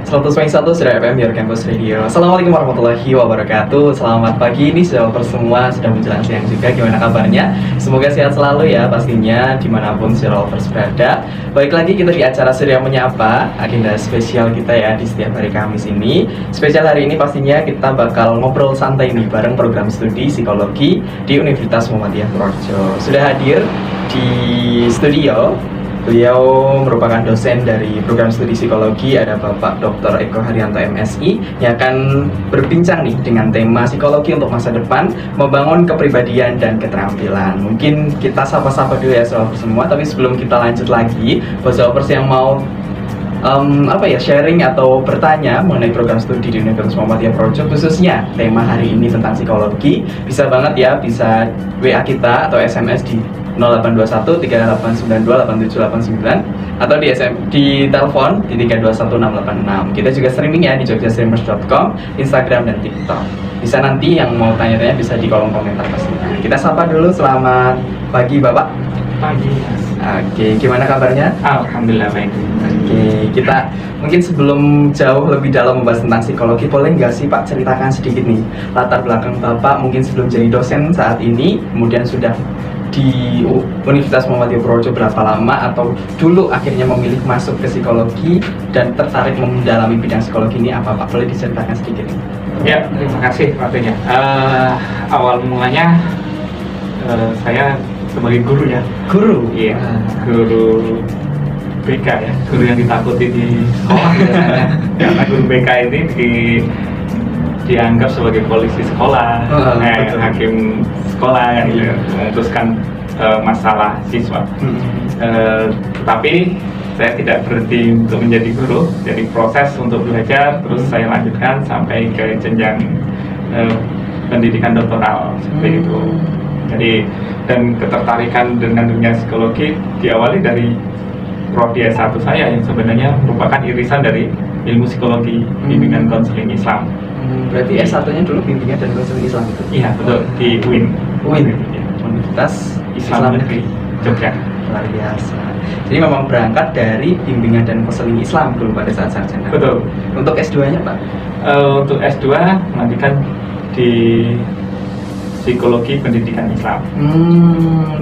100.1 Sudah FM Your Campus Radio. Assalamualaikum warahmatullahi wabarakatuh. Selamat pagi, ini sudah semua sudah menjelang siang juga. Gimana kabarnya? Semoga sehat selalu ya pastinya dimanapun Lovers berada. Baik lagi kita di acara Surya Menyapa, agenda spesial kita ya di setiap hari Kamis ini. Spesial hari ini pastinya kita bakal ngobrol santai nih bareng program studi psikologi di Universitas Muhammadiyah Purworejo. Sudah hadir di studio. Beliau merupakan dosen dari program studi psikologi, ada Bapak Dr. Eko Haryanto MSI yang akan berbincang nih dengan tema psikologi untuk masa depan, membangun kepribadian dan keterampilan. Mungkin kita sapa-sapa dulu ya Lovers semua, tapi sebelum kita lanjut lagi, buat Lovers yang mau sharing atau bertanya mengenai program studi di Universitas Muhammadiyah Purworejo, khususnya tema hari ini tentang psikologi, bisa banget ya, bisa WA kita atau SMS di 0821 3892 8789 atau di telepon di 321686. Kita juga streaming ya di jogjastreamers.com, Instagram dan TikTok. Bisa nanti yang mau tanya-tanya bisa di kolom komentar pastinya. Kita sapa dulu, selamat pagi Bapak. Pagi. Oke, gimana kabarnya? Alhamdulillah baik. Oke, kita mungkin sebelum jauh lebih dalam membahas tentang psikologi, boleh nggak sih Pak ceritakan sedikit nih latar belakang Bapak mungkin sebelum jadi dosen saat ini, kemudian sudah di Universitas Muhammadiyah Purworejo berapa lama, atau dulu akhirnya memilih masuk ke psikologi dan tertarik mendalami bidang psikologi ini apa Pak? Boleh diceritakan sedikit? Ya, terima kasih waktunya. Awal mulanya saya sebagai guru ya. Guru? Iya, guru BK ya, guru yang ditakuti di sekolah biasanya. Karena guru BK ini dianggap sebagai polisi sekolah, hakim sekolah yang memutuskan masalah siswa. Tapi saya tidak berhenti untuk menjadi guru, jadi proses untuk belajar terus saya lanjutkan sampai ke jenjang pendidikan doktoral seperti itu. Jadi dan ketertarikan dengan dunia psikologi diawali dari prodi S1 saya yang sebenarnya merupakan irisan dari ilmu psikologi bimbingan konseling Islam. Berarti S1-nya dulu bimbingan dan konseling Islam itu? Iya, betul, di UIN. Universitas Islam Negeri Jogja. Luar biasa. Jadi memang berangkat dari bimbingan dan konseling Islam dulu pada saat sarjana. Betul. Untuk S2-nya Pak? Untuk S2 melanjutkan di psikologi pendidikan Islam.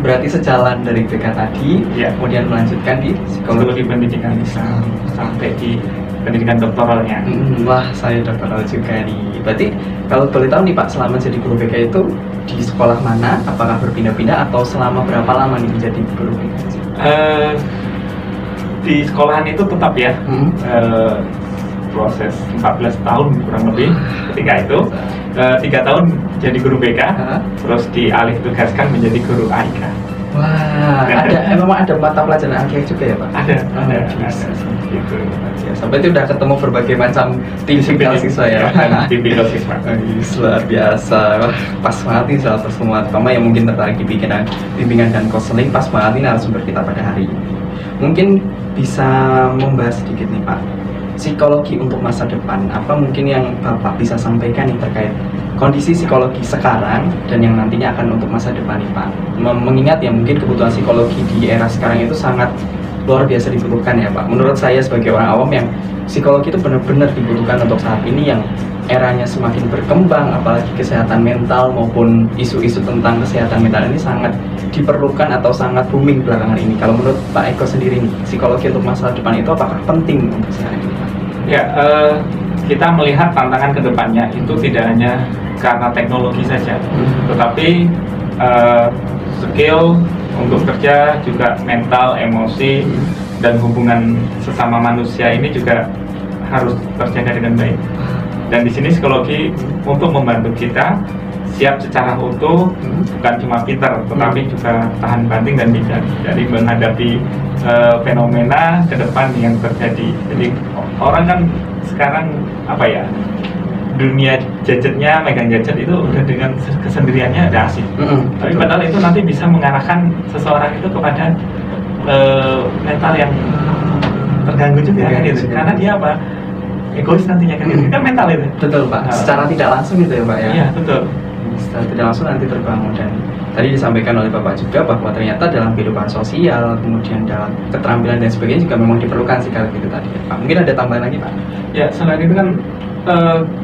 Berarti sejalan dari BK tadi, ya, kemudian melanjutkan di psikologi pendidikan Islam sampai di pendidikan doktoralnya. Wah, saya doktoral juga nih. Berarti kalau boleh tahu nih Pak, selama jadi guru BK itu di sekolah mana? Apakah berpindah-pindah atau selama berapa lama nih menjadi guru BK? Di sekolahan itu tetap ya. Proses 14 tahun kurang lebih ketika itu 3 tahun jadi guru BK, terus dialih tugaskan menjadi guru AIK. Wah, memang ada mata pelajaran AIK juga ya Pak? Ada. Gitu. Sampai itu udah ketemu berbagai macam tipikal siswa ya? Tipikal siswa. Luar biasa. Wah, pas banget nih salah satu semua terutama yang mungkin tertarik di bimbingan dan konseling, pas banget ini narasumber kita pada hari ini. Mungkin bisa membahas sedikit nih Pak, psikologi untuk masa depan, apa mungkin yang Bapak bisa sampaikan nih terkait kondisi psikologi sekarang dan yang nantinya akan untuk masa depan nih Pak? Mengingat ya mungkin kebutuhan psikologi di era sekarang itu sangat luar biasa dibutuhkan ya Pak. Menurut saya sebagai orang awam, yang psikologi itu benar-benar dibutuhkan untuk saat ini yang eranya semakin berkembang, apalagi kesehatan mental maupun isu-isu tentang kesehatan mental ini sangat diperlukan atau sangat booming belakangan ini. Kalau menurut Pak Eko sendiri nih, psikologi untuk masa depan itu apakah penting untuk sekarang ini Pak? Ya, kita melihat tantangan ke depannya itu tidak hanya karena teknologi saja, tetapi skill untuk kerja, juga mental, emosi, dan hubungan sesama manusia ini juga harus terjaga dengan baik. Dan di sini psikologi untuk membantu kita siap secara utuh, bukan cuma pintar, tetapi juga tahan banting dan bijak. Jadi menghadapi fenomena ke depan yang terjadi. Jadi orang kan sekarang dunia gadgetnya, megang gadget itu udah dengan kesendiriannya ada asik. Tapi padahal itu nanti bisa mengarahkan seseorang itu kepada mental yang terganggu juga kan gitu. Karena dia egois nantinya kan, itu kan mental itu. Betul Pak, secara tidak langsung gitu ya Pak ya? Iya betul. secara tidak langsung nanti terbangun. Dan tadi disampaikan oleh Bapak juga bahwa ternyata dalam kehidupan sosial, kemudian dalam keterampilan dan sebagainya juga memang diperlukan sih kalau gitu tadi ya, Pak. Mungkin ada tambahan lagi, Pak? Ya, selain itu kan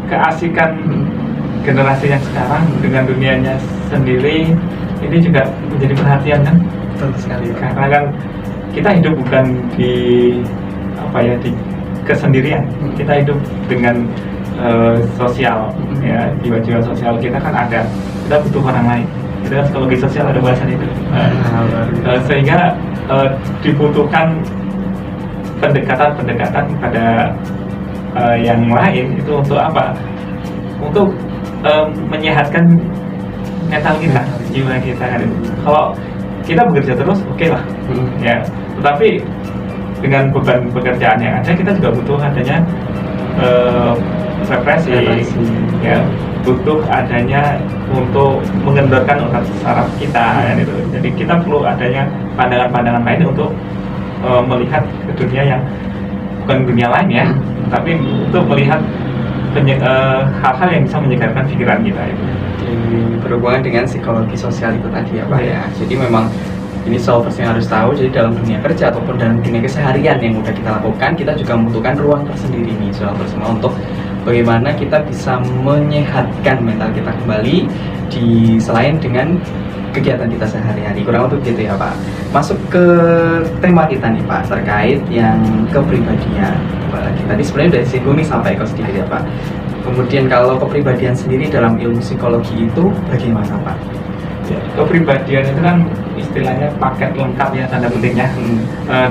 keasikan generasi yang sekarang dengan dunianya sendiri ini juga menjadi perhatian kan. Betul sekali, Pak. Karena kan kita hidup bukan di di kesendirian. Kita hidup dengan sosial, ya, jiwa-jiwa sosial kita kan ada. Kita butuh orang lain. Itu kan psikologi sosial, ada bahasan itu. Sehingga dibutuhkan pendekatan pada yang lain itu untuk apa? Untuk menyehatkan mental kita, jiwa kita kan. Kalau kita bekerja terus, oke lah, ya. Tetapi dengan beban pekerjaan yang ada, kita juga butuh adanya represi, ya, butuh adanya untuk mengendorkan otak saraf kita, kan itu. Jadi kita perlu adanya pandangan-pandangan lain untuk melihat ke dunia yang bukan dunia lain ya, tapi untuk melihat hal-hal yang bisa menyegarkan pikiran kita itu. Berhubungan dengan psikologi sosial itu tadi ya, Pak ya. Jadi memang ini solvers yang harus tahu, jadi dalam dunia kerja ataupun dalam dunia keseharian yang udah kita lakukan, kita juga membutuhkan ruang tersendiri nih solvers semua untuk bagaimana kita bisa menyehatkan mental kita kembali di selain dengan kegiatan kita sehari-hari. Kurang lebih gitu ya, Pak. Masuk ke tema kita nih, Pak, terkait yang kepribadian. Tadi sebenarnya udah disinggung nih sampai ke sedikit ya, Pak. Kemudian kalau kepribadian sendiri dalam ilmu psikologi itu bagaimana, Pak? Ya, kepribadian itu kan istilahnya paket lengkap ya, tanda petiknya.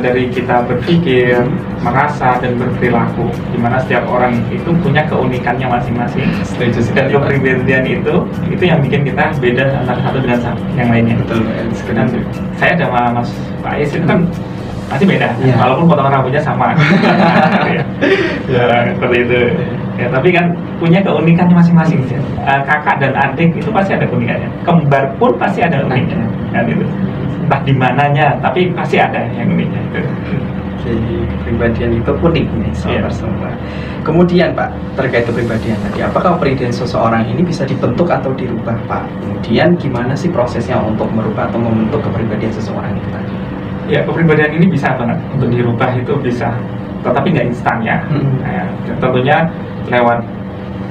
Dari kita berpikir, merasa, dan berperilaku, dimana setiap orang itu punya keunikannya masing-masing. Dan kepribadian itu yang bikin kita beda antara satu dengan yang lainnya. Betul. Dan saya sama Mas Faiz itu kan masih beda, walaupun potongan rambutnya sama. Ya, seperti itu. Ya, tapi kan punya keunikannya masing-masing. Kakak dan adik itu pasti ada keunikannya. Kembar pun pasti ada uniknya. Kan itu. Entah di mananya, tapi pasti ada yang uniknya itu. Jadi kepribadian itu unik nih soal semua. Kemudian Pak, terkait kepribadian tadi, apakah kepribadian seseorang ini bisa dibentuk atau dirubah, Pak? Kemudian gimana sih prosesnya untuk merubah atau membentuk kepribadian seseorang itu tadi? Ya, kepribadian ini bisa banget untuk dirubah, itu bisa, tetapi nggak instan ya. Nah, tentunya lewat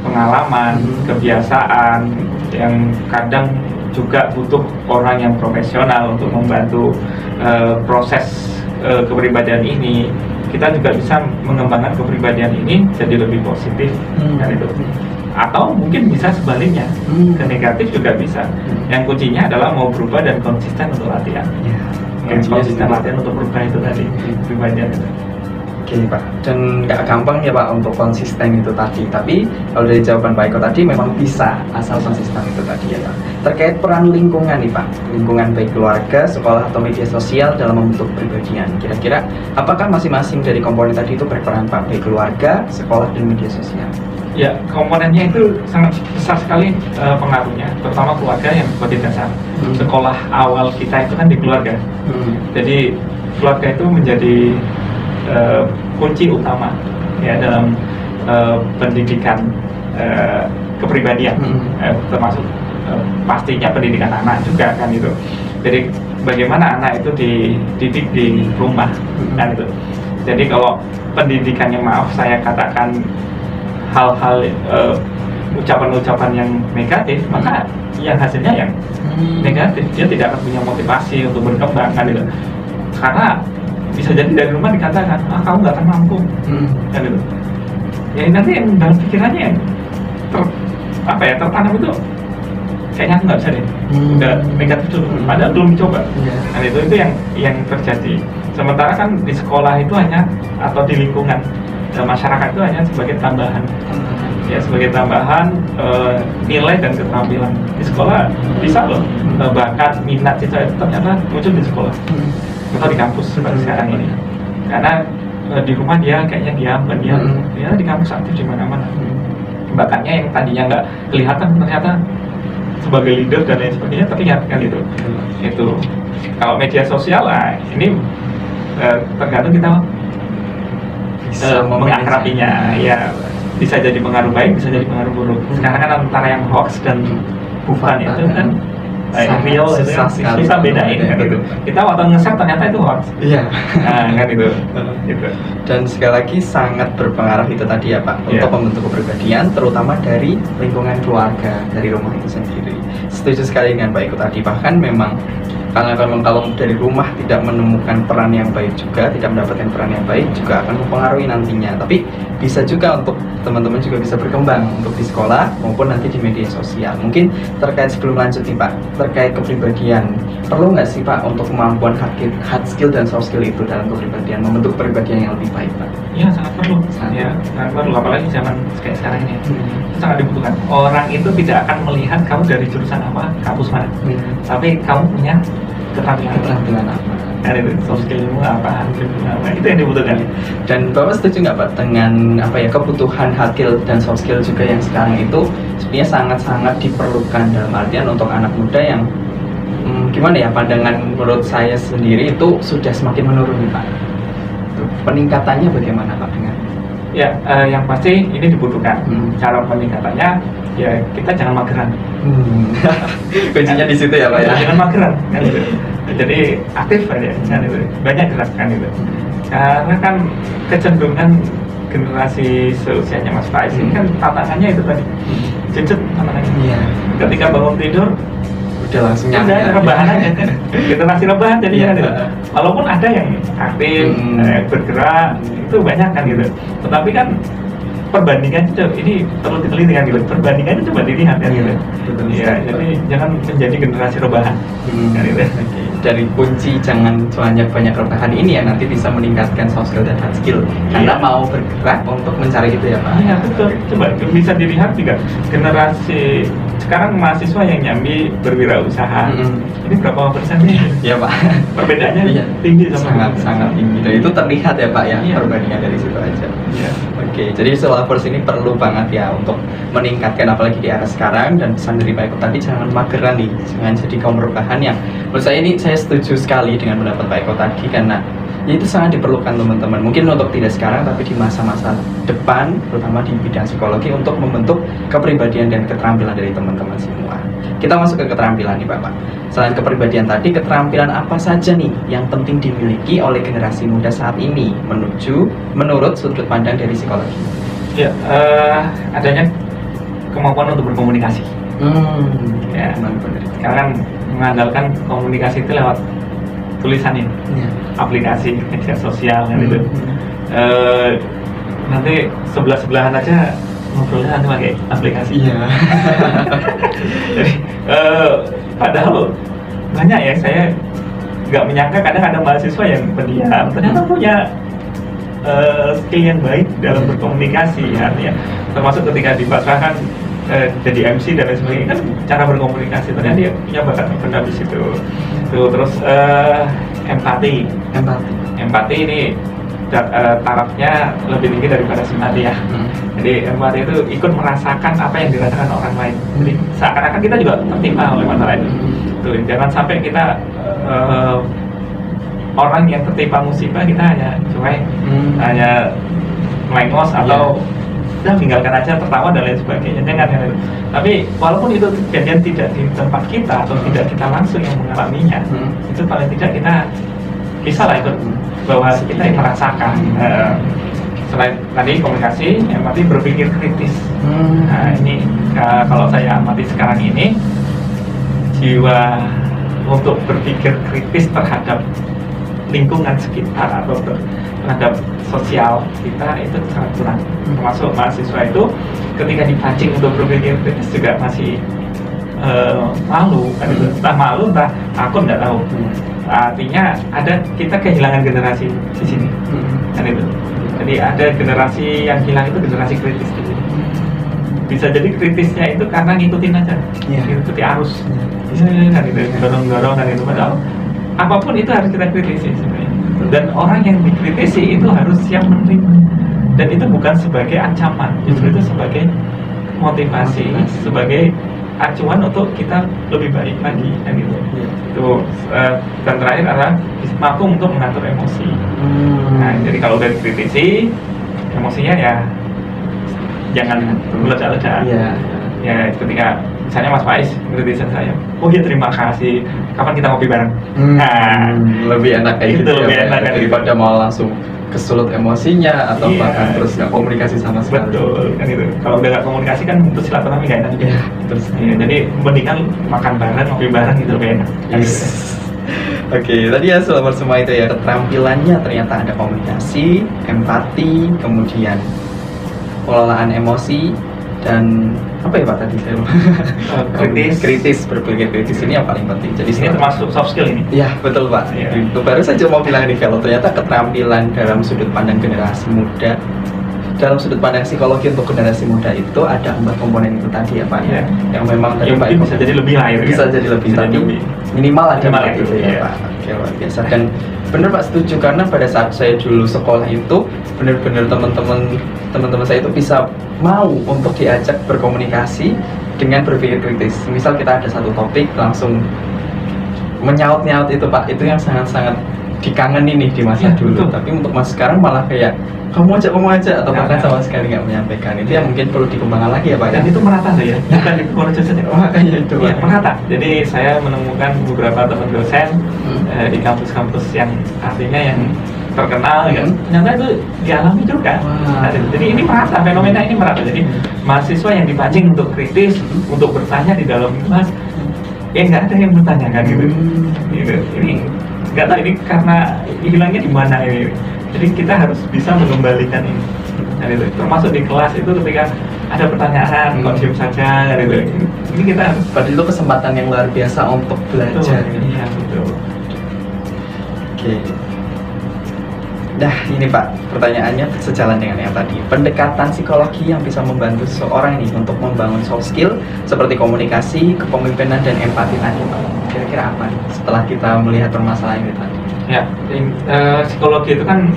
pengalaman, kebiasaan yang kadang juga butuh orang yang profesional untuk membantu proses kepribadian ini. Kita juga bisa mengembangkan kepribadian ini jadi lebih positif, kan itu. Atau mungkin bisa sebaliknya, ke negatif juga bisa. Yang kuncinya adalah mau berubah dan konsisten untuk latihan. Konsisten latihan untuk berubah itu tadi, kepribadian itu. Oke, Pak, dan nggak gampang ya, Pak, untuk konsisten itu tadi. Tapi kalau dari jawaban Pak Eko tadi memang bisa, asal konsisten itu tadi ya, Pak. Terkait peran lingkungan nih, Pak, lingkungan baik keluarga, sekolah, atau media sosial dalam membentuk kepribadian. Kira-kira apakah masing-masing dari komponen tadi itu berperan, Pak, baik keluarga, sekolah, dan media sosial? Ya, komponennya itu sangat besar sekali pengaruhnya, terutama keluarga yang sebagai dasar. Sekolah awal kita itu kan di keluarga. Jadi keluarga itu menjadi kunci utama ya dalam pendidikan kepribadian, termasuk pastinya pendidikan anak juga kan itu. Jadi bagaimana anak itu dididik di rumah kan itu. Jadi kalau pendidikannya, maaf saya katakan, hal-hal ucapan-ucapan yang negatif, maka yang hasilnya yang negatif. Dia tidak akan punya motivasi untuk berkembang kan itu. Karena bisa jadi dari rumah dikatakan, kamu nggak akan mampu, kan itu. Ya nanti yang dalam pikirannya yang tertanam itu, kayaknya aku nggak bisa deh, udah negatif dulu, padahal belum dicoba. Kan itu yang terjadi. Sementara kan di sekolah itu hanya, atau di lingkungan masyarakat itu hanya sebagai tambahan, ya, sebagai tambahan nilai dan keterampilan. Di sekolah bisa loh, bakat, minat, cita itu ternyata muncul di sekolah atau di kampus seperti sekarang ini. Karena di rumah dia kayaknya diam, dia di kampus aktif di mana-mana. Bakatnya yang tadinya nggak kelihatan ternyata sebagai leader dan lain sebagainya terlihat kan itu. Itu kalau media sosial lah, ini tergantung kita mengakrabinya, ya, bisa jadi pengaruh baik, bisa jadi pengaruh buruk. Sekarang kan antara yang hoax dan bukan itu kan real itu susah kan sekali susah bedain kan gitu. Kita waktu nge-share ternyata itu hoax. Iya. Nah, kan itu. Gitu. Dan sekali lagi sangat berpengaruh itu tadi ya Pak, untuk membentuk kepribadian, terutama dari lingkungan keluarga, dari rumah itu sendiri. Setuju sekali dengan Pak Iko tadi, bahkan memang kalau dari rumah tidak menemukan peran yang baik juga, tidak mendapatkan peran yang baik juga akan mempengaruhi nantinya. Tapi bisa juga untuk teman-teman juga bisa berkembang untuk di sekolah maupun nanti di media sosial. Mungkin terkait sebelum lanjut nih Pak, terkait kepribadian, perlu nggak sih Pak untuk kemampuan hard skill dan soft skill itu dalam kepribadian, membentuk kepribadian yang lebih baik Pak? Iya sangat perlu, ya sangat perlu, apalagi zaman kayak sekarang ini itu sangat dibutuhkan. Orang itu tidak akan melihat kamu dari jurusan apa, kampus mana, tapi kamu punya keterampilan apa, kan itu soft skillmu apa, itu yang dibutuhkan. Dan Bapak setuju nggak Pak dengan kebutuhan hard skill dan soft skill juga yang sekarang itu sebenarnya sangat-sangat diperlukan, dalam artian untuk anak muda yang pandangan menurut saya sendiri itu sudah semakin menurun nih Pak. Peningkatannya bagaimana Pak dengan? Ya, yang pasti ini dibutuhkan. Cara peningkatannya ya kita jangan mageran. Kuncinya di situ ya Pak ya. Jangan mageran kan itu. Jadi aktif aja kan itu. Banyak gerak kan itu. Karena kan kecenderungan generasi seusianya Mas Faiz ini kan tantangannya itu tadi. Jejet tantangannya. Iya. Ketika bangun tidur udah langsung rebahan aja kan. Generasi rebahan jadinya gitu. Walaupun ada yang aktif, bergerak, itu banyak kan gitu. Tetapi kan perbandingan itu ini perlu diteliti kan gitu. Perbandingannya coba dilihat kan gitu. Iya, jadi jangan menjadi generasi rebahan. Kan gitu. Dari kunci jangan banyak rebahan ini ya nanti bisa meningkatkan soft skill dan hard skill. Karena mau bergerak untuk mencari itu ya Pak. Iya betul. Coba bisa dilihat juga generasi sekarang mahasiswa yang nyambi berwirausaha. Ini berapa persen nih? Iya Pak. Perbedaannya tinggi sama sangat tinggi. Dan itu terlihat ya Pak ya, perbandingan dari situ aja. Iya. Oke, jadi Solavers ini perlu banget ya untuk meningkatkan apalagi di era sekarang, dan pesan dari Pak Iko tadi jangan mageran nih, jangan jadi kaum rebahan yang menurut saya ini saya setuju sekali dengan pendapat Pak Iko tadi karena ya itu sangat diperlukan teman-teman. Mungkin untuk tidak sekarang tapi di masa-masa depan, terutama di bidang psikologi untuk membentuk kepribadian dan keterampilan dari teman-teman semua. Kita masuk ke keterampilan nih Bapak. Selain kepribadian tadi, keterampilan apa saja nih yang penting dimiliki oleh generasi muda saat ini menurut sudut pandang dari psikologi? Ya, adanya kemampuan untuk berkomunikasi. Ya, sekarang kan mengandalkan komunikasi itu lewat tulisan ini, aplikasi media sosial kan itu. Nanti sebelahan aja ngobrolnya nanti pakai aplikasi. Jadi padahal banyak ya, saya nggak menyangka kadang ada mahasiswa yang pendiam ternyata punya skill yang baik dalam berkomunikasi, artinya termasuk ketika dipasrahkan jadi MC dan lain sebagainya kan cara berkomunikasi ternyata dia punya bakat benar di situ. Terus empati ini tarafnya lebih tinggi daripada simpati ya. Jadi empati itu ikut merasakan apa yang dirasakan orang lain. Jadi seakan-akan kita juga tertimpa oleh masalah itu. Tuh, jangan sampai kita orang yang tertimpa musibah kita hanya cuek, hanya melengos atau udah tinggalkan aja, tertawa dan lain sebagainya. Jangan ya. Tapi walaupun itu kejadian tidak di tempat kita atau tidak kita langsung yang mengalaminya, itu paling tidak kita bisa lah ikut bahwa kita yang merasakan. Selain tadi komunikasi, empati, berpikir kritis. Nah ini kalau saya amati sekarang ini, jiwa untuk berpikir kritis terhadap lingkungan sekitar atau terhadap sosial kita itu sangat kurang. Termasuk mahasiswa itu ketika dipancing untuk berpikir kritis juga masih malu, kan itu entah malu entah takut nggak tahu. Artinya kita kehilangan generasi di sini, kan itu. Jadi ada generasi yang hilang itu generasi kritis. Bisa jadi kritisnya itu karena ngikutin aja, ngikuti arus, kan itu dorong-dorong dan itu padahal apapun itu harus kita kritisi sebenarnya. Dan orang yang dikritisi itu harus siap menerima. Dan itu bukan sebagai ancaman, justru itu sebagai motivasi, sebagai acuan untuk kita lebih baik lagi, kan gitu. Itu dan terakhir adalah mampu untuk mengatur emosi. Nah, jadi kalau udah dikritisi, emosinya ya jangan meledak-ledak. Ya ketika misalnya Mas Faiz kritisan saya, oh ya terima kasih, kapan kita ngopi bareng. Nah, lebih enak kayak itu gitu lebih ya, enak kan daripada mau langsung kesulut emosinya atau Iya. bahkan terus nggak komunikasi sama sekali. Betul kan itu. Kalau udah nggak komunikasi kan itu silaturahmi nggak enak. Iya, terus. Iya, jadi mendingan makan bareng, ngopi bareng itu lebih enak. Yes. Oke, tadi ya selama semua itu ya, keterampilannya ternyata ada komunikasi, empati, kemudian pengelolaan emosi, dan apa ya Pak tadi saya lupa. Kritis, berpikir kritis ini yang paling penting. Jadi Ini termasuk soft skill ini. ya betul Pak. Iya. Itu baru saja mau bilang nih, kalau ternyata keterampilan dalam sudut pandang generasi muda, dalam sudut pandang psikologi untuk generasi muda itu ada 4 komponen itu tadi ya Pak ya, Iya. yang memang tadi Yang Pak mungkin bisa jadi lebih lah ya. bisa jadi lebih, Bisa tapi jadi lebih. minimal ada Minimal 4 itu itu, ya iya. Pak. Oke, luar biasa. Dan bener Pak, setuju, karena pada saat saya dulu sekolah itu bener-bener teman-teman saya itu bisa mau untuk diajak berkomunikasi dengan berpikir kritis. Misal kita ada satu topik, langsung menyaut-nyaut itu Pak, itu yang sangat-sangat dikangenin nih di masa Ya, dulu. betul. Tapi untuk masa sekarang malah kayak kamu aja atau Nah, bahkan nah. sama sekali nggak menyampaikan. Itu yang mungkin perlu dikembangkan lagi ya Pak ya. Dan itu merata loh ya, bukan di Purworejo saja. Makanya itu Iya, Pak. merata. Jadi saya menemukan beberapa teman dosen di kampus-kampus yang artinya yang terkenal ya, ternyata itu dialami juga. Wah. Nah, jadi ini merata, fenomena ini merata. Jadi mahasiswa yang dipancing untuk kritis, untuk bertanya di dalam kelas, nggak ada yang bertanya kan gitu. Gitu. Ini nggak tahu ini karena hilangnya di mana ini. Jadi kita harus bisa mengembalikan ini. Nah, itu termasuk di kelas itu ketika ada pertanyaan, kok diem saja, kan itu. Ini kita harus Padahal itu kesempatan yang luar biasa untuk belajar. Iya betul. Oke. Nah ini Pak, pertanyaannya sejalan dengan yang tadi. Pendekatan psikologi yang bisa membantu seseorang ini untuk membangun soft skill seperti komunikasi, kepemimpinan, dan empati tadi Pak. Kira-kira apa nih setelah kita melihat permasalahan itu tadi? Ya, psikologi itu kan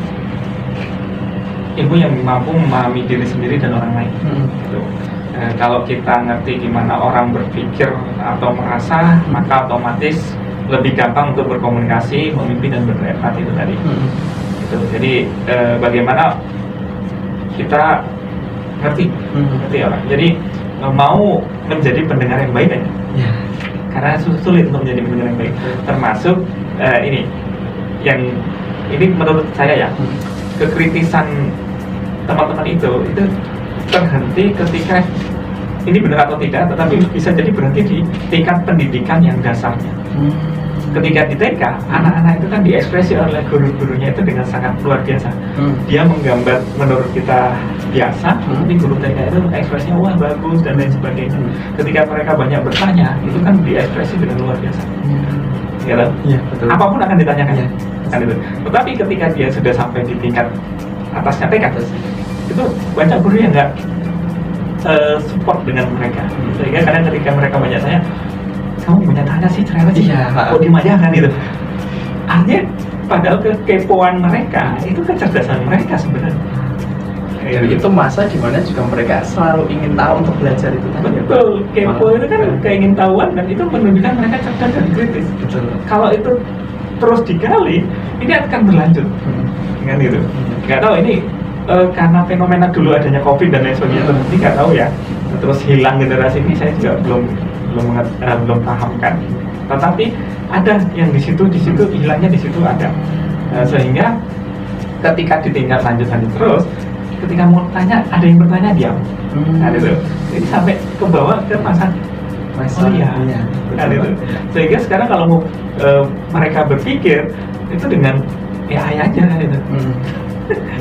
ilmu yang mampu memahami diri sendiri dan orang lain. Gitu. Kalau kita ngerti gimana orang berpikir atau merasa, maka otomatis lebih gampang untuk berkomunikasi, memimpin, dan berempati itu tadi. Gitu. Jadi bagaimana kita ngerti orang. Jadi mau menjadi pendengar yang baik aja. Ya. Karena sulit untuk menjadi pendengar yang baik. Termasuk yang ini menurut saya ya, kekritisan teman-teman itu terhenti ketika ini benar atau tidak, tetapi bisa jadi berhenti di tingkat pendidikan yang dasarnya. Ketika di TK, anak-anak itu kan diekspresi oleh guru-gurunya itu dengan sangat luar biasa. Dia menggambar menurut kita biasa, tapi guru TK itu ekspresinya wah bagus dan lain sebagainya. Ketika mereka banyak bertanya, itu kan diekspresi dengan luar biasa. Ya, Iya, betul. apapun akan ditanyakan. Iya. Kan itu. Tetapi ketika dia sudah sampai di tingkat atasnya TK, itu banyak guru yang nggak support dengan mereka. Sehingga kadang ketika mereka banyak tanya, kamu banyak tanya sih cerewet sih, Iya. kok diem aja kan itu. Artinya padahal kekepoan mereka itu kecerdasan mereka sebenarnya. Dan itu masa dimana juga mereka selalu ingin tahu untuk belajar itu tadi ya, Pak? Betul, kepo itu kan keingintahuan dan itu menunjukkan mereka cerdas dan kritis. Betul. Kalau itu terus digali, ini akan berlanjut. Kan gitu. Nggak tahu ini karena fenomena dulu adanya COVID dan lain sebagainya terhenti, nggak tahu ya. Terus hilang generasi ini saya juga belum paham kan. Tetapi ada yang di situ hilangnya di situ ada. Sehingga ketika ditinggal lanjut terus, ketika mau tanya ada yang bertanya diam. Nah, itu. Jadi sampai ke bawah ke masa oh iya. Nah, itu. Sehingga sekarang kalau mau mereka berpikir itu dengan AI aja gitu.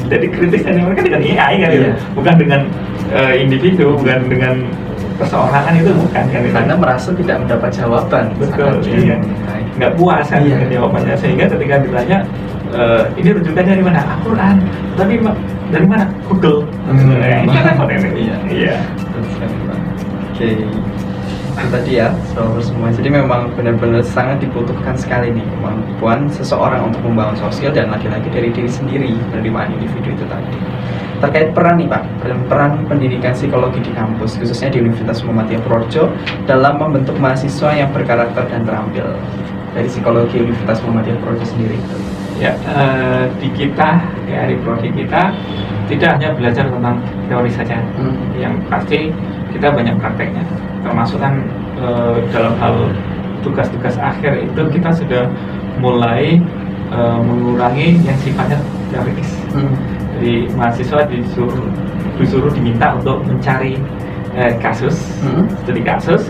Jadi kritisnya mereka dengan AI kan gitu. Bukan dengan individu, bukan dengan perseorangan, itu bukan kan gitu. Karena merasa tidak mendapat jawaban. Betul, iya. Nggak puas kan dengan jawabannya, sehingga ketika ditanya ini rujukannya dari mana? Al-Quran. Tapi dari mana? Google. Iya. Oke. Itu tadi ya soal semua. Jadi memang benar-benar sangat dibutuhkan sekali nih kemampuan seseorang untuk membangun sosial, dan lagi-lagi dari diri sendiri, penerimaan individu itu tadi. Terkait peran nih Pak, peran pendidikan psikologi di kampus, khususnya di Universitas Muhammadiyah Purworejo dalam membentuk mahasiswa yang berkarakter dan terampil, dari psikologi Universitas Muhammadiyah Purworejo sendiri. Ya, di kita, di prodi kita tidak hanya belajar tentang teori saja, yang pasti kita banyak prakteknya, termasuk kan dalam hal tugas-tugas akhir itu kita sudah mulai mengurangi yang sifatnya teoritis. Jadi mahasiswa disuruh diminta untuk mencari kasus, studi kasus,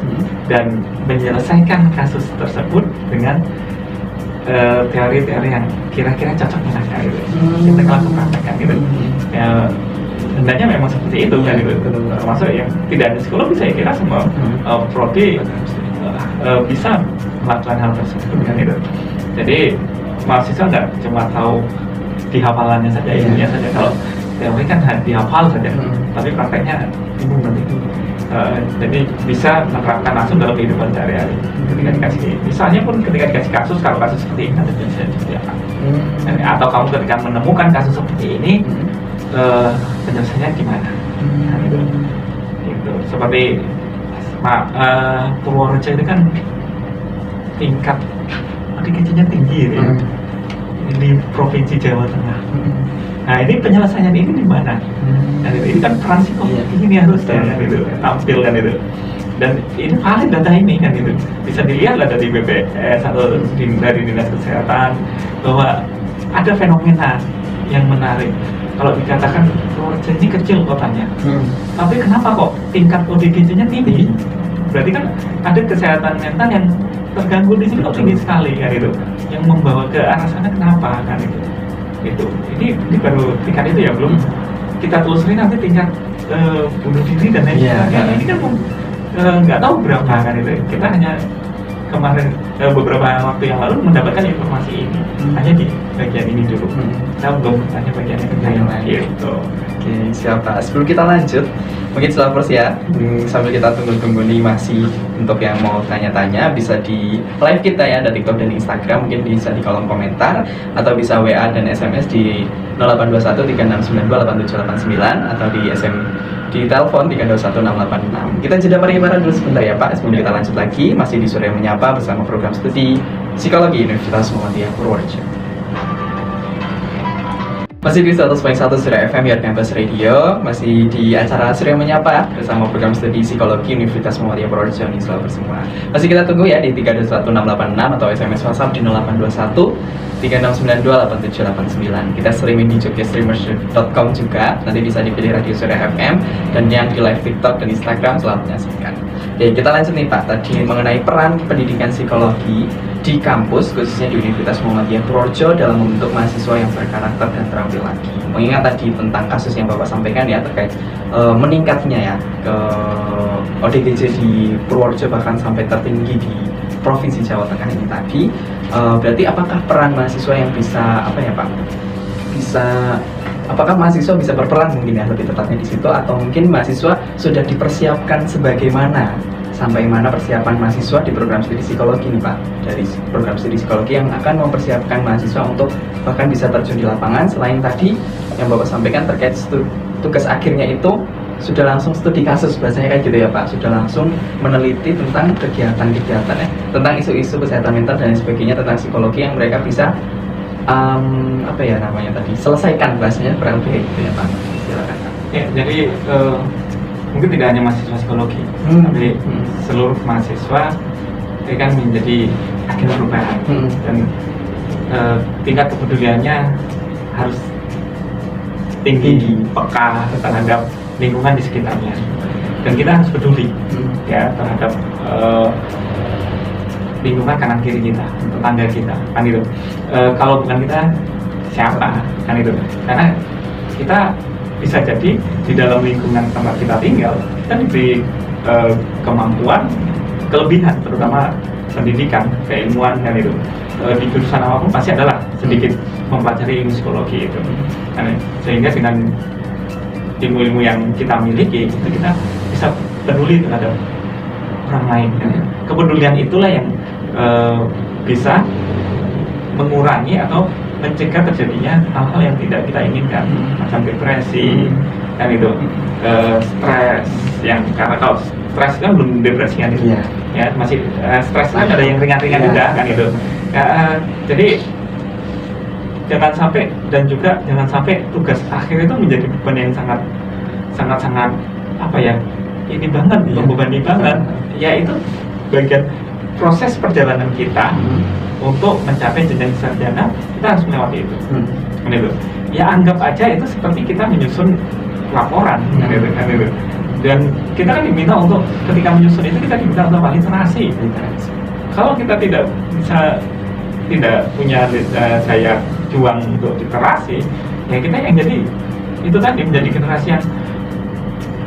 dan menyelesaikan kasus tersebut dengan teori-teori yang kira-kira cocok dengan gitu. Kita lakukan praktekkan gitu. Ya, hendaknya memang seperti itu kan gitu. Termasuk yang tidak ada psikologi, saya kira semua prodi bisa melakukan hal tersebut kan gitu. Jadi mahasiswa nggak cuma tahu di hafalannya saja, ilmunya saja. Kalau teori kan dihafal saja, tapi prakteknya bingung nanti. Jadi bisa menerapkan langsung dalam kehidupan sehari-hari. Ketika dikasih, misalnya pun ketika dikasih kasus, kalau kasus seperti ini nanti bisa seperti apa? Atau kamu ketika menemukan kasus seperti ini, penyelesaiannya gimana? Nah, itu seperti Purworejo itu kan tingkat ODGJ-nya tinggi ya, di provinsi Jawa Tengah. Nah ini penyelesaian ini di mana? Dan ini kan peran psikologi ini harus kan itu tampil kan itu. Dan ini valid data ini kan itu. Bisa dilihat lah dari BPS atau dari Dinas Kesehatan bahwa ada fenomena yang menarik. Kalau dikatakan Purworejo ini kecil kotanya, tapi kenapa kok tingkat ODGJ-nya tinggi? Berarti kan ada kesehatan mental yang terganggu di sini kok tinggi sekali kan itu. Yang membawa ke arah sana kenapa kan itu? Itu ini baru tingkat itu ya, belum kita telusuri nanti tingkat bunuh diri dan lain sebagainya. Ini kan nggak tahu berapa kan itu. Kita hanya kemarin beberapa waktu yang lalu mendapatkan informasi ini hanya di bagian ini dulu. Kita belum tanya bagian yang lain gitu. Oke, siap Pak. Sebelum kita lanjut, mungkin Silver's ya, sambil kita tunggu-tunggu nih masih untuk yang mau tanya-tanya bisa di live kita ya, ada TikTok dan Instagram, mungkin bisa di kolom komentar atau bisa WA dan SMS di 0821 3692 8789 atau di telepon 321686. Kita jeda pariwara dulu sebentar ya Pak, sebelum kita lanjut lagi masih di Surya Menyapa bersama program studi Psikologi Universitas Muhammadiyah Purworejo. Masih di 100.1 Surya FM Your Campus Radio, masih di acara Surya Menyapa bersama program studi Psikologi Universitas Muhammadiyah Purworejo nih selalu bersama. Masih kita tunggu ya di 321686 atau SMS WhatsApp di 0821 3692 8789. Kita streaming di jogjastreamers.com juga. Nanti bisa dipilih Radio Surya FM dan yang di live TikTok dan Instagram selalu menyaksikan. Oke, kita lanjut nih Pak. Tadi mengenai peran pendidikan psikologi di kampus, khususnya di Universitas Muhammadiyah Purworejo dalam membentuk mahasiswa yang berkarakter dan terampil lagi. Mengingat tadi tentang kasus yang Bapak sampaikan ya terkait meningkatnya ya ke ODGJ di Purworejo bahkan sampai tertinggi di Provinsi Jawa Tengah ini tadi. Berarti apakah peran mahasiswa yang bisa apa ya Pak? Apakah mahasiswa bisa berperan mungkin ya lebih tepatnya di situ, atau mungkin mahasiswa sudah dipersiapkan sebagaimana sampai mana persiapan mahasiswa di program studi psikologi nih Pak, dari program studi psikologi yang akan mempersiapkan mahasiswa untuk bahkan bisa terjun di lapangan. Selain tadi yang Bapak sampaikan terkait tugas akhirnya itu sudah langsung studi kasus, bahasanya kayak gitu ya Pak, sudah langsung meneliti tentang kegiatan-kegiatan tentang isu-isu kesehatan mental dan sebagainya, tentang psikologi yang mereka bisa apa ya namanya tadi, selesaikan, bahasanya kurang lebih gitu ya Pak. Silakan Pak. Ya, jadi mungkin tidak hanya mahasiswa psikologi, tapi seluruh mahasiswa ini kan menjadi agen perubahan dan tingkat kepeduliannya harus tinggi, peka terhadap lingkungan di sekitarnya, dan kita harus peduli ya terhadap lingkungan kanan kiri kita, tetangga kita, kan itu. Kalau bukan kita siapa, kan itu. Karena kita bisa jadi di dalam lingkungan tempat kita tinggal, kita diberi kemampuan, kelebihan, terutama pendidikan, keilmuan, kan itu. Di jurusan apapun pasti adalah sedikit mempelajari ilmu psikologi itu. Sehingga dengan ilmu-ilmu yang kita miliki, kita bisa peduli terhadap orang lain. Kepedulian itulah yang bisa mengurangi atau mencegah terjadinya hal-hal yang tidak kita inginkan, macam depresi, kan itu, stres, yang karena kalau stres kan belum depresi kan itu, ya masih stres kan ada yang ringan-ringan juga kan itu. Jadi jangan sampai tugas akhir itu menjadi beban yang sangat apa ya, ini banget, membebani banget. Ya itu bagian proses perjalanan kita untuk mencapai jenjang sarjana, kita harus melewati itu. Gitu. Ya anggap aja itu seperti kita menyusun laporan, kan itu. Dan kita kan diminta untuk ketika menyusun itu kita diminta untuk literasi. Kalau kita tidak punya saya juang untuk literasi, ya kita yang jadi itu tadi menjadi generasi yang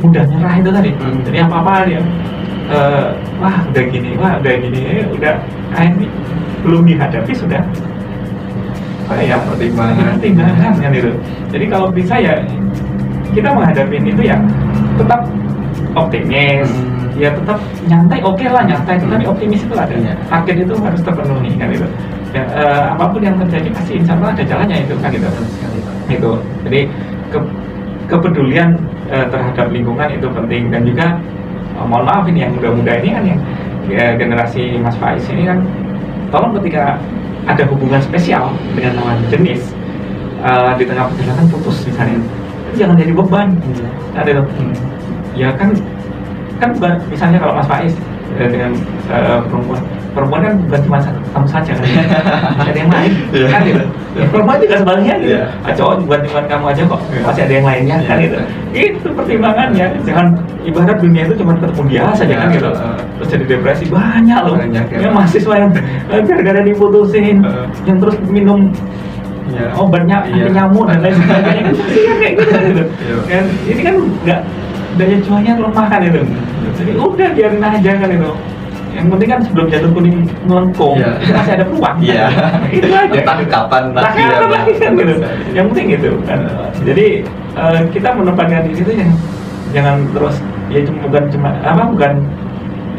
mudah nyerah itu tadi. Jadi apa-apa dia wah udah gini, udah ini belum dihadapi sudah ya pertimbangan kan itu. Jadi kalau bisa ya kita menghadapi itu ya tetap optimis, ya tetap nyantai, nyantai, tetapi optimis itu ada. Target itu harus terpenuhi kan itu. Ya, apapun yang terjadi pasti insya Allah ada jalannya itu kan gitu. Itu. Jadi kepedulian terhadap lingkungan itu penting, dan juga mohon maaf ini yang muda-muda ini kan yang generasi Mas Faiz ini kan, tolong ketika ada hubungan spesial dengan lawan jenis di tengah perjalanan putus misalnya, jangan jadi beban. Ada ya kan misalnya kalau Mas Faiz dengan perempuan kan bukan cuma kamu saja kan, ada yang lain kan gitu. Perempuan juga sebaliknya gitu, cowok bukan cuma kamu aja kok, masih ada yang lainnya kan gitu. Itu pertimbangannya, jangan ibarat dunia itu cuma ketemu dia saja kan gitu, terus jadi depresi. Banyak loh ya mahasiswa yang gara-gara diputusin, yang terus minum obatnya anti nyamuk dan lain sebagainya kan kayak gitu. Dan ini kan nggak, daya jualnya lemah kan itu. Jadi udah biarin aja kan itu. Yang penting kan sebelum jatuh kuning melengkung, itu masih ada peluang. Itu aja. Entah kapan lagi kan gitu. Yang penting itu kan. Jadi kita menempatkan di situ jangan terus ya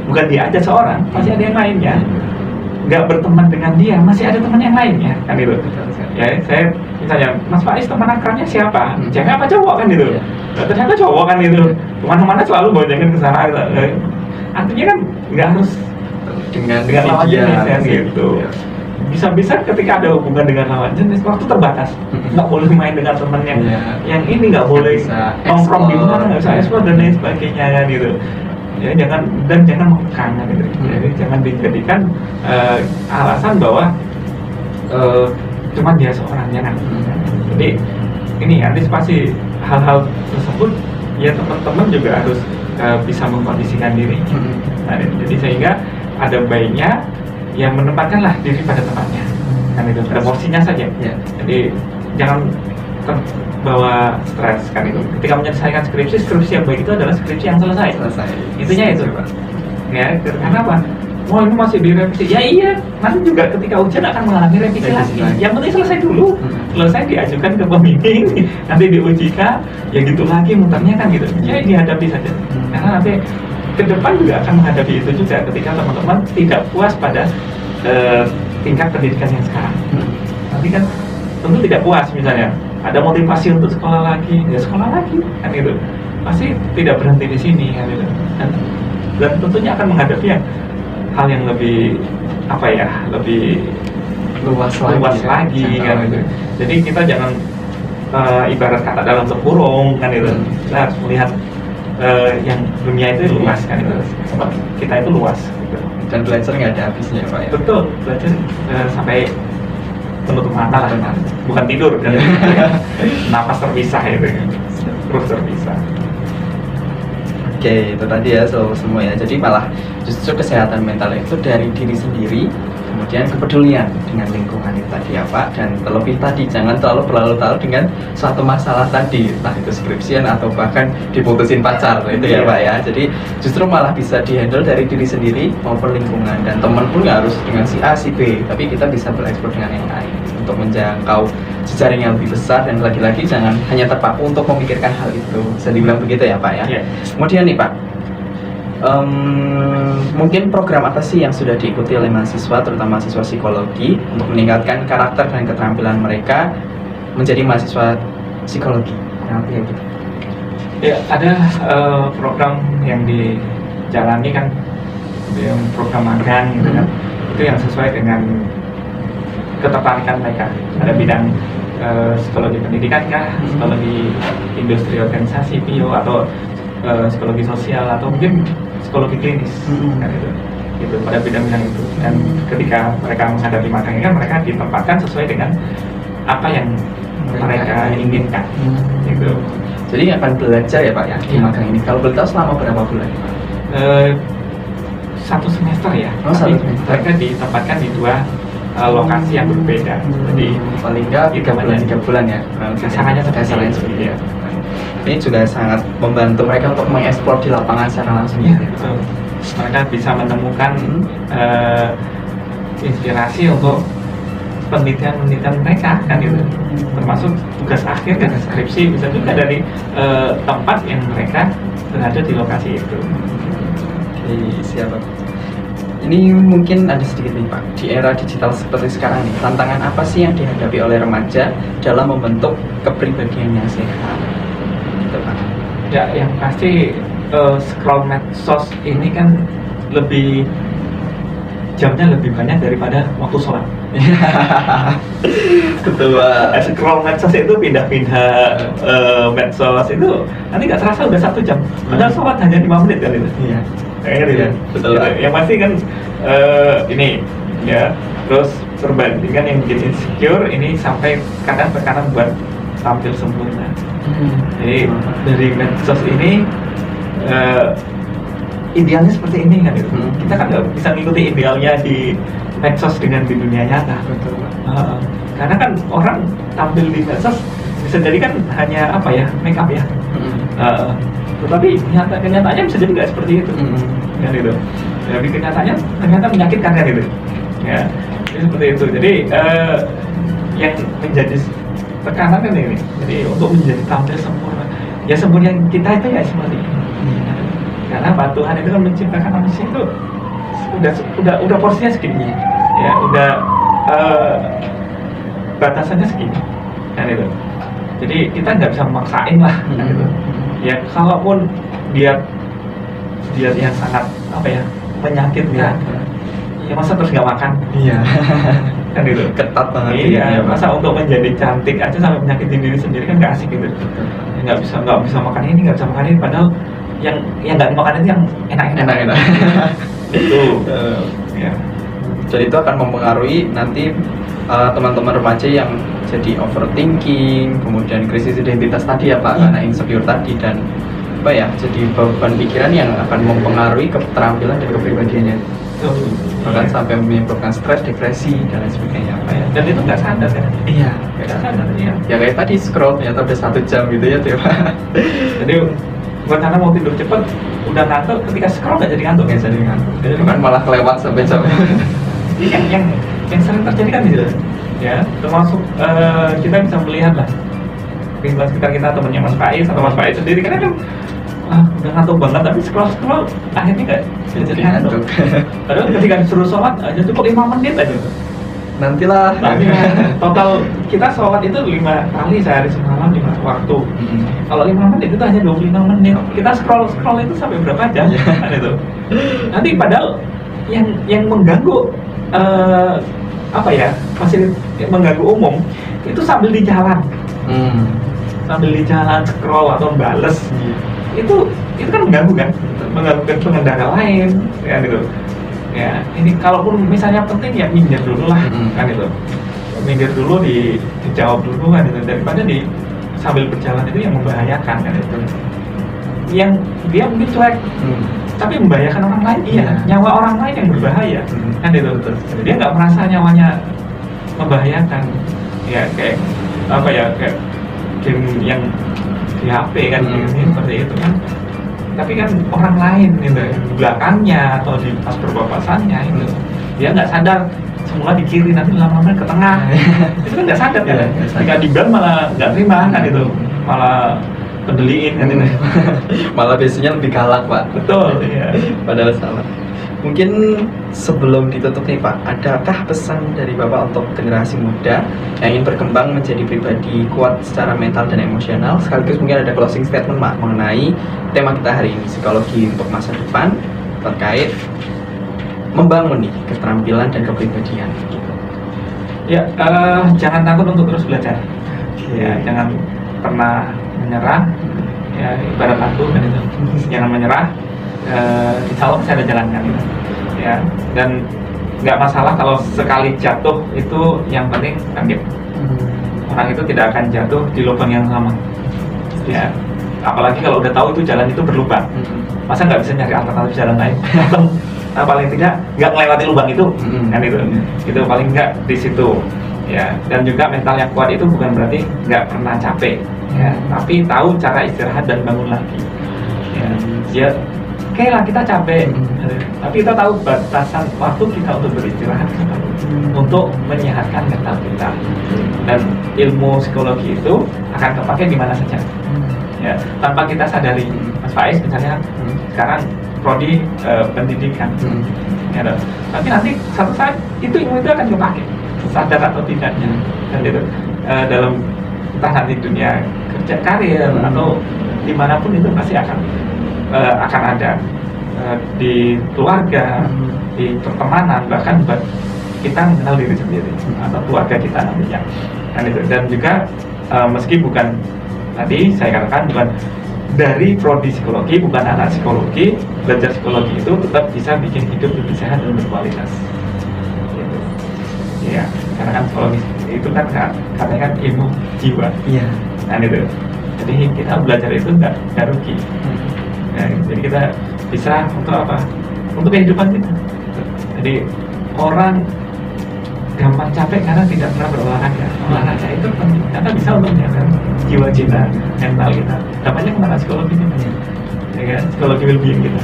bukan dia aja seorang, masih ada yang lainnya. Nggak berteman dengan dia, masih ada teman yang lainnya kan itu. Ya saya misalnya Mas Faiz teman akrabnya siapa? Cewek apa cowok kan itu? Ternyata cowok kan itu. Kemana-mana selalu boncengin ke sana. Artinya kan nggak harus dengan lawan jenis kan gitu. Bisa-bisa ketika ada hubungan dengan lawan jenis, waktu terbatas. Nggak boleh main dengan teman yang ini, nggak boleh nongkrong di mana, nggak bisa explore dan lain sebagainya kan gitu. Ya jangan mengekang gitu. Jadi jangan dijadikan alasan bahwa cuma dia seorangnya kan. Jadi ini antisipasi hal-hal tersebut ya, teman-teman juga harus bisa mengkondisikan diri. Nah, jadi sehingga ada baiknya yang menempatkanlah diri pada tempatnya kan itu, pada porsinya saja. Jadi jangan terbawa stres kan itu. Ketika menyelesaikan skripsi yang baik itu adalah skripsi yang selesai. Itunya itu. Ya, karena apa? Oh ini masih direvisi. Ya iya, nanti juga ketika ujian akan mengalami revisi lagi. Yang penting selesai dulu. Selesai diajukan ke pembimbing, nanti diujikan, ya gitu lagi muternya kan gitu. Ya dihadapi saja. Karena nanti ke depan juga akan menghadapi itu juga ketika teman-teman tidak puas pada tingkat pendidikan yang sekarang. Nanti kan tentu tidak puas, misalnya ada motivasi untuk sekolah lagi, ya sekolah lagi kan gitu. Pasti tidak berhenti di sini kan gitu. Dan tentunya akan menghadapi hal yang lebih lebih luas lagi kan gitu. Jadi kita jangan ibarat kata dalam terkurung kan itu. Kita harus melihat yang dunia itu luas kan itu. Sebab kita itu luas gitu. Dan belajar nggak ada habisnya Pak ya. Betul, belajar sampai menutup mata lah, bukan tidur kan. Napas terpisah itu, terus terpisah. Oke, itu tadi ya semua ya. Jadi malah justru kesehatan mental itu dari diri sendiri, kemudian kepedulian dengan lingkungan itu tadi ya Pak. Dan terlebih tadi jangan terlalu berlarut-larut dengan suatu masalah tadi, entah itu skripsian atau bahkan diputusin pacar itu ya Pak ya. Jadi justru malah bisa dihandle dari diri sendiri maupun lingkungan, dan teman pun nggak harus dengan si A si B, tapi kita bisa bereksplor dengan yang lain untuk menjangkau jejaring yang lebih besar. Dan lagi-lagi jangan hanya terpaku untuk memikirkan hal itu, bisa dibilang begitu ya Pak ya. Kemudian nih Pak, mungkin program apa sih yang sudah diikuti oleh mahasiswa, terutama mahasiswa psikologi, untuk meningkatkan karakter dan keterampilan mereka menjadi mahasiswa psikologi? Ya, ada program yang dijalani kan, yang program magang gitu kan, itu yang sesuai dengan ketertarikan mereka. Ada bidang psikologi pendidikan kah, psikologi industri organisasi PIO, atau psikologi sosial, atau mungkin psikologi klinis kan itu. gitu pada bidang-bidang itu. Dan ketika mereka menghadapi magang ini kan mereka ditempatkan sesuai dengan apa yang mereka inginkan gitu. Jadi akan belajar ya Pak ya di magang ini. Kalau boleh tahu selama berapa bulan? 1 semester ya. Satu Tapi semester. mereka ditempatkan di 2 lokasi yang berbeda. Jadi paling nggak 3 bulan ya. Dasarnya seperti itu. Ini juga sangat membantu mereka untuk mengeksplor di lapangan secara langsung. Ya, betul. Mereka bisa menemukan inspirasi untuk penelitian mereka kan gitu, termasuk tugas akhir dan skripsi bisa juga dari tempat yang mereka berada di lokasi itu. Oke, siap Pak. Ini mungkin ada sedikit nih Pak, di era digital seperti sekarang nih, tantangan apa sih yang dihadapi oleh remaja dalam membentuk kepribadian yang sehat? Gitu Pak. Ya, yang pasti scroll medsos ini kan jamnya lebih banyak daripada waktu sholat. Betul Pak. Scroll medsos itu pindah-pindah medsos itu nanti nggak terasa udah 1 jam. Padahal sholat hanya 5 menit kan itu. Iya. Kayaknya gitu. Iya, betul Gitu. Pak. Yang pasti kan ini ya, terus perbandingan yang bikin insecure ini sampai kadang tekanan buat tampil sempurna. Jadi dari medsos ini idealnya seperti ini kan itu. Kita kan nggak bisa ngikuti idealnya di medsos dengan di dunia nyata. Betul Pak. Karena kan orang tampil di medsos bisa jadi kan hanya apa ya, make up ya. Tetapi kenyataannya bisa jadi nggak seperti itu. Kan itu. Jadi kenyataannya ternyata menyakitkan kan itu. Ya, jadi seperti itu. Jadi yang menjadi tekanan kan ini. Jadi untuk menjadi tampil sempurna, ya sempurna kita itu ya seperti ini. Karena Pak Tuhan itu kan menciptakan manusia itu udah porsinya segini, ya udah batasannya segini, kan itu. Jadi kita nggak bisa memaksain lah, kan itu. Ya kalaupun dia yang sangat apa ya menyakitkan, ya masa terus nggak makan? Iya. Kan itu. Ketat banget. Iya, masa untuk menjadi cantik aja sampai menyakitin diri sendiri kan nggak asik gitu. Nggak bisa makan ini, nggak bisa makan ini, padahal yang nggak dimakan itu yang enak-enak. Itu ya. Dan itu akan mempengaruhi nanti teman-teman remaja yang jadi overthinking, kemudian krisis identitas tadi ya Pak, karena insecure tadi, dan apa ya, jadi beban pikiran yang akan mempengaruhi keterampilan dan kepribadiannya, bahkan sampai menyebabkan stres, depresi dan lain sebagainya Pak ya. Dan itu nggak sadar kan? Iya, Nggak sadar ya. ya kayak tadi scroll ternyata udah 1 jam gitu ya tuh Pak. Jadi bukan karena mau tidur cepat, udah ngantuk, ketika scroll nggak jadi ngantuk. Nggak jadi ngantuk, bahkan malah kelewat sampai jam. Jadi yang sering terjadi kan gitu ya, termasuk kita bisa melihat lah lingkungan sekitar kita, temannya Mas Faiz atau Mas Faiz sendiri kan udah ngantuk banget, tapi scroll akhirnya nggak jadi ngantuk. Padahal ketika disuruh sholat aja cukup 5 menit aja. Nantilah. Total kita sholat itu 5 kali sehari semalam 5 waktu. Kalau 5 menit itu hanya 25 menit. Kita scroll itu sampai berapa jam? Kan itu. Nanti padahal yang mengganggu apa ya, mengganggu umum itu sambil di jalan. Sambil di jalan scroll atau bales. Itu kan mengganggu kan? Mengganggu pengendara lain kan itu. Ya, ini kalaupun misalnya penting ya minggir dulu lah, kan itu. Minggir dulu, dijawab dulu kan itu, daripada sambil berjalan itu yang membahayakan kan itu. Yang dia mungkin cuek, tapi membahayakan orang lain, nyawa orang lain yang berbahaya, kan itu. Dia nggak merasa nyawanya membahayakan, ya kayak apa ya, kayak game yang di HP kan, seperti itu kan. Tapi kan orang lain gitu, di belakangnya atau di pas berpapasannya itu, dia nggak sadar semula di kiri, nanti lama-lama ke tengah. Itu kan nggak sadar kan. Ketika di ban malah nggak terima kan itu, malah pedeliin kan itu. Malah biasanya lebih galak Pak. Betul. Iya. Padahal salah. Mungkin sebelum ditutup nih Pak, adakah pesan dari Bapak untuk generasi muda yang ingin berkembang menjadi pribadi kuat secara mental dan emosional? Sekaligus mungkin ada closing statement Pak mengenai tema kita hari ini, psikologi untuk masa depan, terkait membangun nih keterampilan dan kepribadian. Ya, jangan takut untuk terus belajar. Ya, jangan pernah menyerah. Ya, ibarat aku kan itu. Jangan menyerah. Insya Allah bisa ada jalannya gitu. ya, dan nggak masalah kalau sekali jatuh, itu yang penting bangkit. Orang itu tidak akan jatuh di lubang yang sama, ya, apalagi kalau udah tahu itu jalan itu berlubang, masa nggak bisa nyari alternatif jalan lain? Nah, paling tidak nggak melewati lubang itu, kan itu paling nggak di situ, ya. Dan juga mental yang kuat itu bukan berarti nggak pernah capek, ya, tapi tahu cara istirahat dan bangun lagi, ya. Dia oke lah kita capek, tapi kita tahu batasan waktu kita untuk beristirahat, untuk menyehatkan mental kita. Dan ilmu psikologi itu akan kepake di mana saja, ya, tanpa kita sadari. Mas Faiz misalnya sekarang prodi pendidikan, ya, tapi nanti satu saat itu ilmu itu akan kepake, sadar atau tidaknya, dan itu dalam entah nanti dunia kerja karir atau dimanapun itu pasti akan ada di keluarga, di pertemanan, bahkan kita mengenal diri sendiri atau keluarga kita nantinya, kan itu. Dan juga meski bukan tadi saya katakan bukan dari prodi psikologi, bukan anak psikologi, belajar psikologi itu tetap bisa bikin hidup lebih sehat dan berkualitas, gitu. Ya, karena kan psikologi itu kan katanya kan ilmu jiwa, iya, kan itu. Jadi kita belajar itu nggak rugi. Nah, jadi kita bisa untuk apa? Untuk kehidupan kita. Jadi orang gampang capek karena tidak pernah berolahraga. Olahraga itu penting karena bisa untuk menjaga jiwa kita, mental kita. Dampaknya kemana psikologi kita, ya kan? Psikologi well-being kita,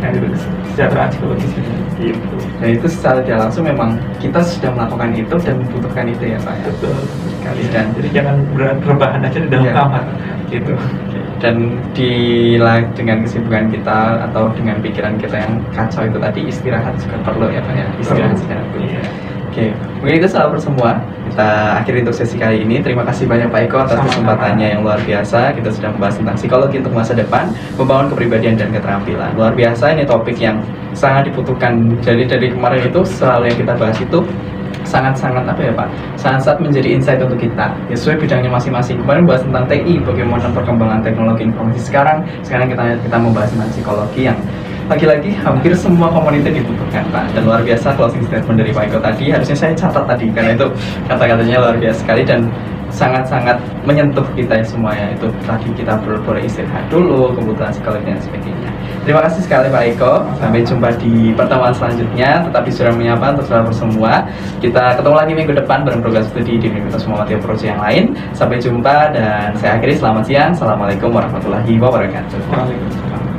kan itu kesejahteraan psikologis kita. Gitu. Dan itu secara tidak langsung memang kita sudah melakukan itu dan membutuhkan itu ya Pak. Betul sekali. Dan jadi jangan rebahan aja di dalam kamar, gitu. Dan dengan kesibukan kita atau dengan pikiran kita yang kacau itu tadi, istirahat juga perlu ya Pak ya, istirahat secara Iya. Oke, mungkin itu sahabat semua. Kita akhiri untuk sesi kali ini. Terima kasih banyak Pak Eko atas kesempatannya yang luar biasa. Kita sudah membahas tentang psikologi untuk masa depan, membangun kepribadian dan keterampilan. Luar biasa, ini topik yang sangat dibutuhkan. Jadi dari kemarin itu selalu yang kita bahas itu sangat-sangat apa ya Pak? Sangat-sangat menjadi insight untuk kita. Ya sesuai bidangnya masing-masing. Kemarin bahas tentang TI, bagaimana perkembangan teknologi informasi sekarang kita membahas tentang psikologi yang lagi-lagi hampir semua komunitas dibutuhkan Pak. Dan luar biasa closing statement dari Pak Eko tadi, harusnya saya catat tadi karena itu kata-katanya luar biasa sekali dan sangat-sangat menyentuh kita semuanya. Itu tadi kita boleh istirahat dulu, kebutuhan psikologi dan sebagainya. Terima kasih sekali Pak Eko. Sampai jumpa di pertemuan selanjutnya. Tetapi sudah menyapa untuk saudara semua. Kita ketemu lagi minggu depan bareng program studi di Universitas Muhammadiyah Projo yang lain. Sampai jumpa dan saya akhiri, selamat siang. Assalamualaikum warahmatullahi wabarakatuh. Waalaikumsalam.